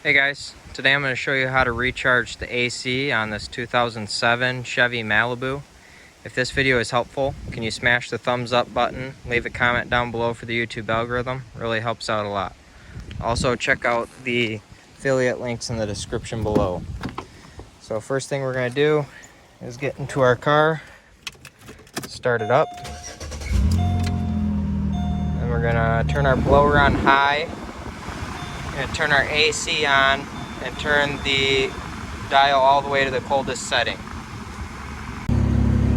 Hey guys, today I'm going to show you how to recharge the AC on this 2007 Chevy Malibu. If this video is helpful, can you smash the thumbs up button, leave a comment down below for the YouTube algorithm? Really helps out a lot. Also check out the affiliate links in the description below. So first thing we're going to do is get into our car, start it up, and we're going to turn our blower on high. We're going to turn our AC on and turn the dial all the way to the coldest setting.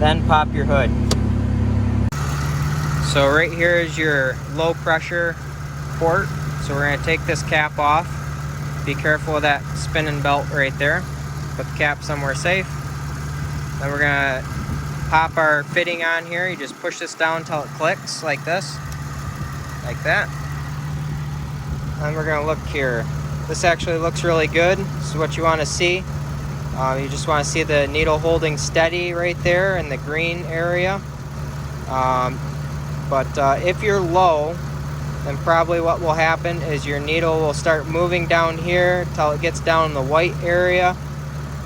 Then pop your hood. So right here is your low pressure port. So we're going to take this cap off. Be careful of that spinning belt right there. Put the cap somewhere safe. Then we're going to pop our fitting on here. You just push this down until it clicks like this. Like that. And we're going to look here. This actually looks really good. This is what you want to see. You just want to see the needle holding steady right there in the green area. But if you're low, then probably what will happen is your needle will start moving down here until it gets down in the white area.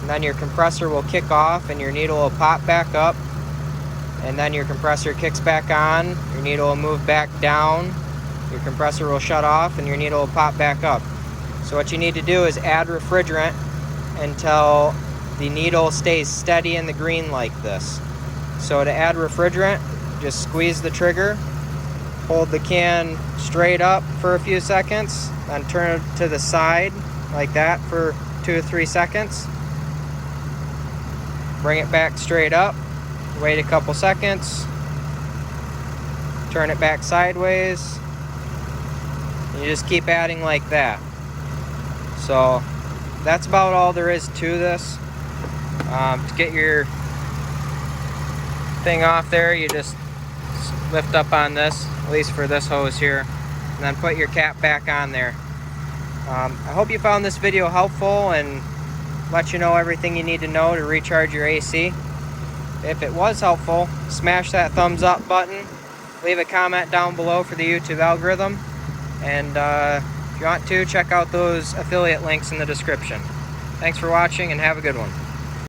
And then your compressor will kick off and your needle will pop back up. And then your compressor kicks back on. Your needle will move back down. Your compressor will shut off and your needle will pop back up. So what you need to do is add refrigerant until the needle stays steady in the green like this. So to add refrigerant, just squeeze the trigger, hold the can straight up for a few seconds, then turn it to the side like that for 2 to 3 seconds. Bring it back straight up, wait a couple seconds, turn it back sideways. You just keep adding like that. So that's about all there is to this. To get your thing off there, you just lift up on this, at least for this hose here, and then put your cap back on there. I hope you found this video helpful and let you know everything you need to know to recharge your AC. If it was helpful, smash that thumbs up button, leave a comment down below for the YouTube algorithm, and if you want to, check out those affiliate links in the description. Thanks for watching and have a good one.